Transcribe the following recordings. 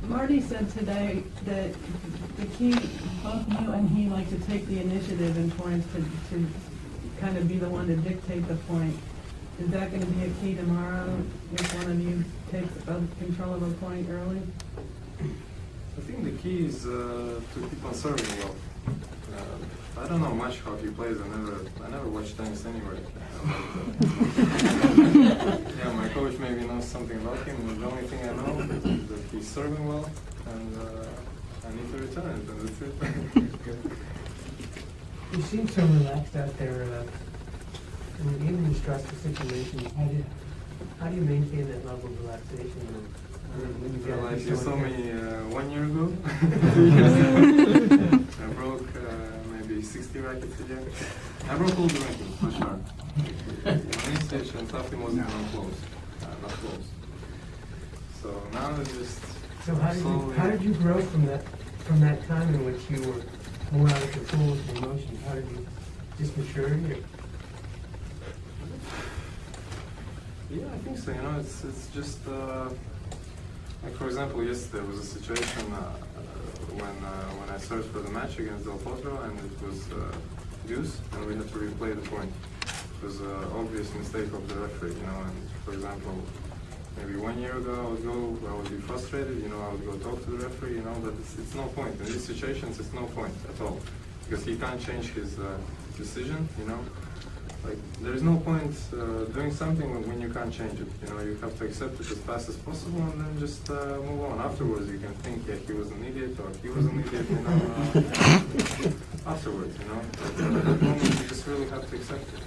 Marty said today that the key, both you and he like to take the initiative in points to kind of be the one to dictate the point. Is that going to be a key tomorrow if one of you takes control of a point early? I think the key is to keep on serving well. I don't know much how he plays. I never watched tennis anyway. Yeah, my coach maybe knows something about him. The only thing I know is that he's serving well, and I need to return it, and that's it. You seem so relaxed out there. I mean, even in stressful situations, how do you maintain that level of relaxation? When you get Like you saw me 1 year ago. I broke maybe 60 rackets again. I broke all the rackets for sure. On this stage and something wasn't even close. Not close. So now it's just. So how did you grow from that time in which you were more out of control with your emotions? How did you just maturity? Or? Yeah, I think so. You know, it's just like for example, yesterday was a situation when I searched for the match against Del Potro, and it was deuce, and we had to replay the point. It was an obvious mistake of the referee. You know, and for example, maybe 1 year ago I would be frustrated. You know, I would go talk to the referee. You know, but it's no point in these situations. It's no point at all because he can't change his decision. You know. Like, there is no point doing something when you can't change it. You know, you have to accept it as fast as possible and then just move on. Afterwards, you can think, yeah, he was an idiot or he was an idiot, you know. Afterwards, you know. But at that moment, you just really have to accept it.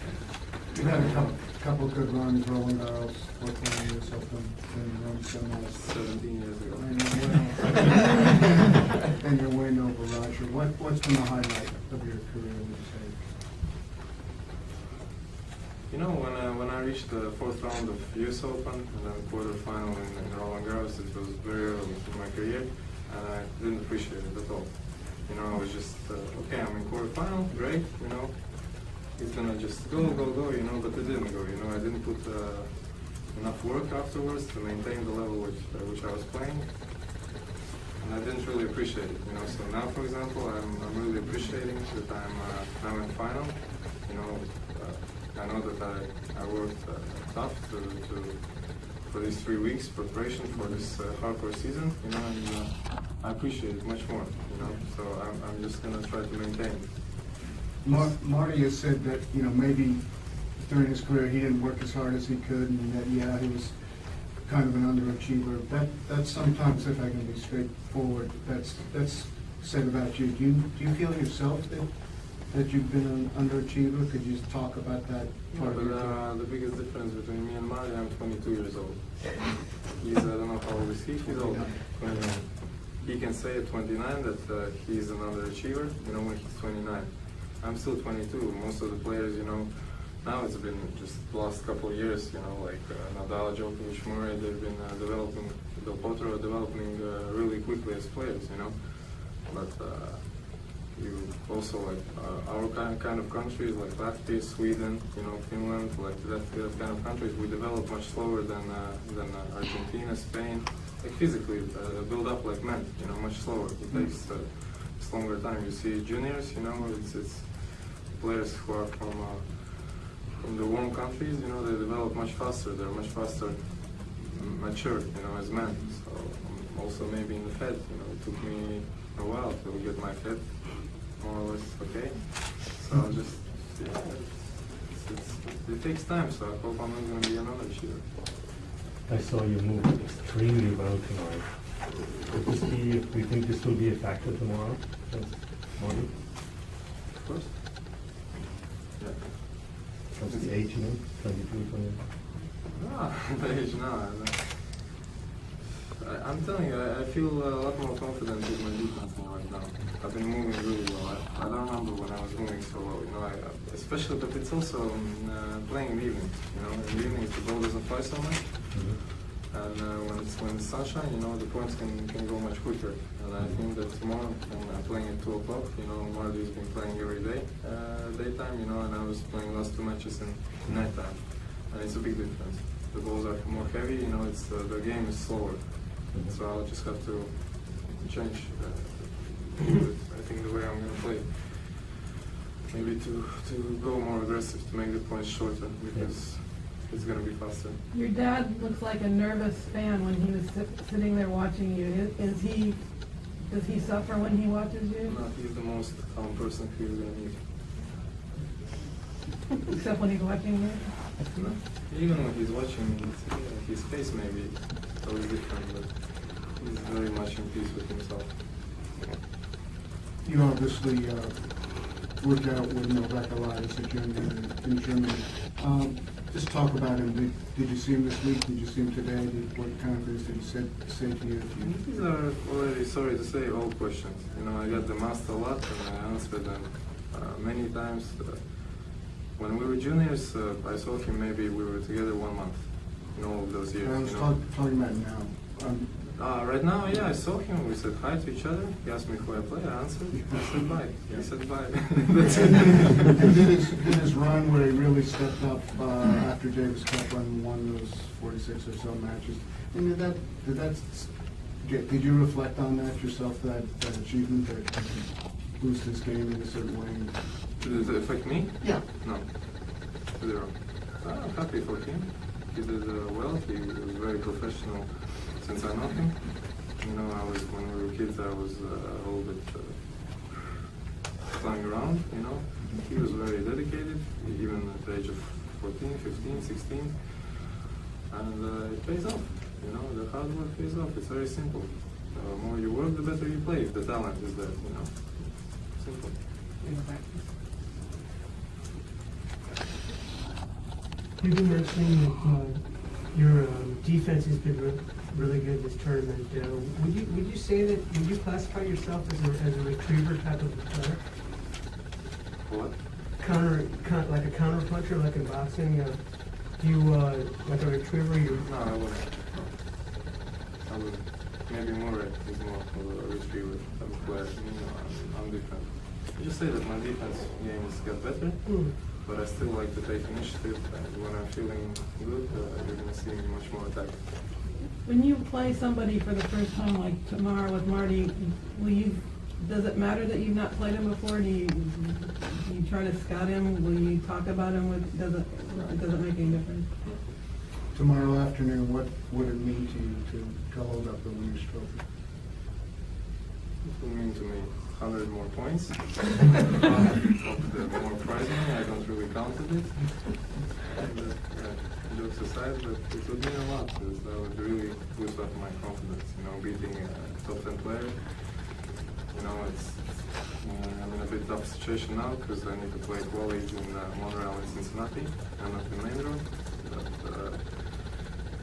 You had a couple of good runs, Roland Garros, 14 years open, and run semis. 17 years ago. And your win over Roger. What's been the highlight of your career, would you say? You know, when I reached the fourth round of US Open and then quarterfinal in Roland Garros, it was very early in my career, and I didn't appreciate it at all. You know, I was just, okay, I'm in quarterfinal, great, you know, it's gonna just go, you know, but it didn't go, you know, I didn't put enough work afterwards to maintain the level which I was playing, and I didn't really appreciate it, you know, so now, for example, I'm really appreciating that I'm now in final, you know. I know that I worked tough for these 3 weeks preparation for this hardcore season, you know, and I appreciate it much more, you know. So I'm just gonna try to maintain. Marty has said that, you know, maybe during his career he didn't work as hard as he could, and that he was kind of an underachiever. That's sometimes, if I can be straightforward, that's said about you. Do you feel yourself that you've been an underachiever? Could you just talk about that part of your career? The biggest difference between me and Marty, I'm 22 years old. He's, I don't know how old is he, he's old. 29. He can say at 29 that he's an underachiever, you know, when he's 29. I'm still 22. Most of the players, you know, now it's been just the last couple of years, you know, like Nadal, Djokovic, Murray, they've been developing, Del Potro developing really quickly as players, you know. But you also, like our kind of countries like Latvia, Sweden, you know, Finland, like that kind of countries, we develop much slower than Argentina, Spain. Like physically, build up like men, you know, much slower. It takes longer time. You see juniors, you know, it's players who are from the warm countries, you know, they develop much faster. They're much faster, mature, you know, as men. So also maybe in the head, you know, it took me a while to get my head more or less okay. So I'll just, yeah, it takes time, so I hope I'm not going to be another achiever. I saw you move extremely well tonight. Do you think this will be a factor tomorrow? Morning? Of course. Yeah. What's the age, you know? 22, 20? The age now. I'm telling you, I feel a lot more confident with my defense now right now. I've been moving really well. I don't remember when I was moving so well, you know, especially, but it's also playing in the evening, you know, in the evenings the ball doesn't fly so much. And when it's sunshine, you know, the points can go much quicker. And I think that tomorrow, when I'm playing at 2 o'clock, you know, Marty's been playing every day, daytime, you know, and I was playing last 2 matches in nighttime. And it's a big difference. The balls are more heavy, you know, it's the game is slower. So I'll just have to change, I think, the way I'm going to play. Maybe to go more aggressive, to make the points shorter, because it's going to be faster. Your dad looks like a nervous fan when he was sitting there watching you. Does he suffer when he watches you? No, he's the most calm person who you're going to meet. Except when he's watching you? No. Even when he's watching me, his face may be always different, but he's very much in peace with himself. You obviously worked out with Novak Elias at in Germany. Just talk about him. Did you see him this week? Did you see him today? What kind of things did he say to you? These are already, sorry to say, old questions. You know, I got them asked a lot, and I answered them many times. When we were juniors, I saw him, maybe we were together 1 month in all of those years. I was you know. talking about now. Right now, yeah, I saw him. We said hi to each other. He asked me who I play. I answered. I said bye. He said bye. That's it. And did his run where he really stepped up after Davis Cup and won those 46 or so matches. And did you reflect on that yourself, that achievement, that boost his game in a certain way? Did it affect me? Yeah. No. Zero. I'm happy for him. He did well. He was very professional since I know him. You know, when we were kids, I was a little bit flying around, you know. He was very dedicated, even at the age of 14, 15, 16. And it pays off, you know. The hard work pays off. It's very simple. The more you work, the better you play. If the talent is there, you know. Simple. You've been mentioning that your defense has been really good this tournament. Would you say that, would you classify yourself as a retriever type of player? What? Like a counter puncher, like in boxing? Do you like a retriever? No, I wouldn't. I wouldn't. Maybe more is more of a retriever type of player. You know, I'm different. I just say that my defense game has got better. But I still like to take initiative, and when I'm feeling good, you're going to see me much more attack. When you play somebody for the first time, like tomorrow with Marty, does it matter that you've not played him before? Do you try to scout him? Will you talk about him? Does it make any difference? Tomorrow afternoon, what would it mean to you to hold up the Winners' Trophy? It will mean to me 100 more points. The more prize money, I don't really counted it. And, jokes aside, but it would mean a lot, because that would really boost up my confidence, you know, beating a top 10 player. You know, I'm in a bit tough situation now, because I need to play qualies in Montreal and Cincinnati, and not in main road. But,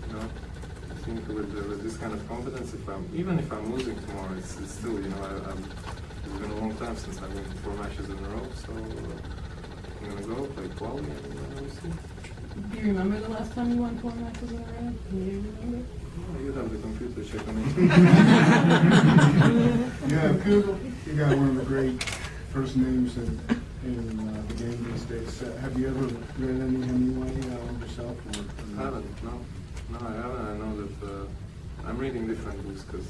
you know, I think with this kind of confidence, even if I'm losing tomorrow, it's still, you know, it's been a long time since I've won 4 matches in a row, so I'm going to go play quali and we'll see. Do you remember the last time you won 4 matches in a row? Can you remember? Oh, you have the computer, check on it. You got one of the great first names in the game these days. Have you ever read any Hemingway yourself? I haven't, no. No, I haven't. I know that I'm reading different books because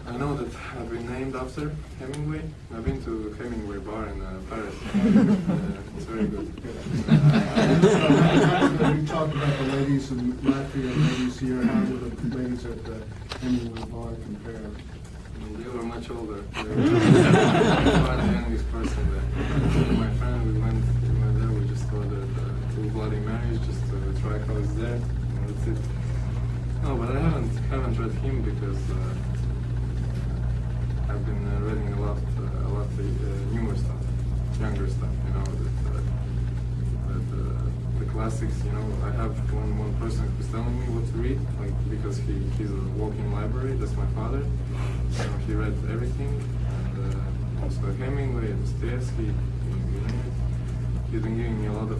I know that I've been named after Hemingway. I've been to Hemingway bar in Paris. It's very good. We talked about the ladies in Latvia and ladies here. How do the ladies at the Hemingway bar compare? They were much older. They were the youngest person there. My friend, we went there. We just ordered 2 Bloody Marys just to try how it's there. And that's it. No, but I haven't read him because I've been reading a lot newer stuff, younger stuff. You know, the classics. You know, I have one person who's telling me what to read, like because he's a walking library. That's my father. So he read everything, and also Hemingway, Dostoevsky. You name it. He's been giving me a lot of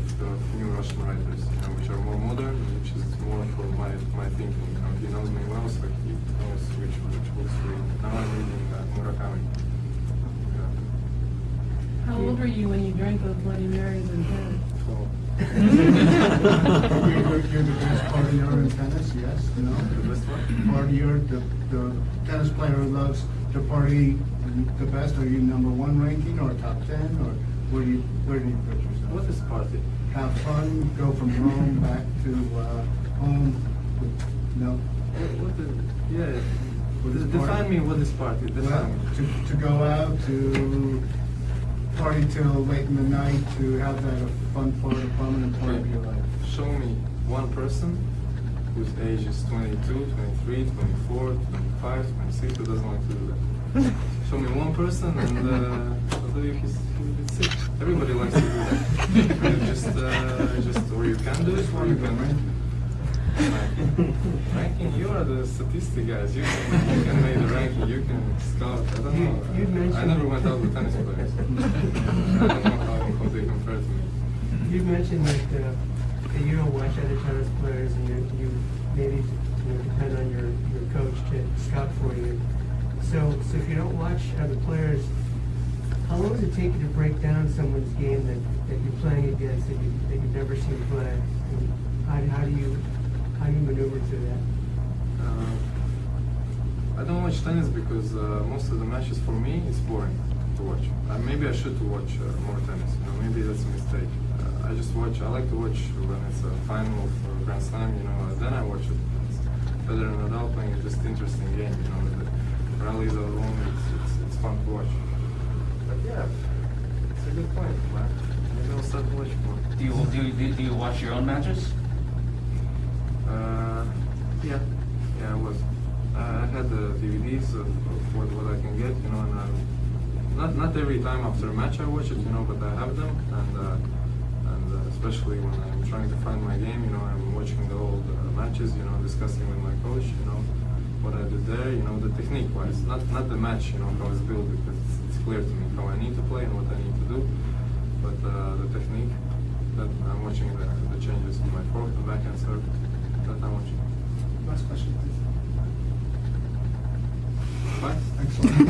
new Russian writers, you know, which are more modern, which is more for my thinking. You know, he knows me well, so he knows which books to read. Now I'm reading Murakami. Yeah. How old were you when you drank those Bloody Marys in Paris? So You're the best partier in tennis, yes, no? The best one? Partier, the tennis player who loves to party the best, are you number one ranking or top 10, or where do you put yourself? What is party? Have fun, go from home back to home, no? What is, yeah, What is define party? me what is party, Well, define me. to go out, to party till late in the night, to have that a fun part, a prominent part of your life. Show me one person whose age is 22, 23, 24, 25, 26 who doesn't like to do that. Show me one person and I'll tell you he's sick. Everybody likes to do that. just, or you can do it, or you can ranking. You are the statistic guys. You can make the ranking. You can scout. I don't know. You'd mentioned- I never went out with tennis players. I don't know how they compare to me. You mentioned that you don't watch other tennis players, and you maybe depend on your coach to scout for you. So if you don't watch other players, how long does it take you to break down someone's game that you're playing against that you've never seen play? And how do you maneuver through that? I don't watch tennis because most of the matches for me it's boring to watch. Maybe I should to watch more tennis. Maybe that's a mistake. I just watch. I like to watch when it's a final of Grand Slam. Then I watch it. It's better than Nadal playing. It's just interesting game. The rallies are long. It's fun to watch. But yeah, it's a good point, man. Maybe I'll start to watch more. Do you watch your own matches? Yeah, I was. I had the DVDs of what I can get, and not every time after a match I watch it, but I have them, and especially when I'm trying to find my game, I'm watching the old matches, discussing with my coach, what I did there, the technique-wise, not the match, how it's built, because it's clear to me how I need to play and what I need to do, but the technique, that I'm watching the changes in my forehand and backhand serve, that I'm watching. Last question, please. Bye. Excellent.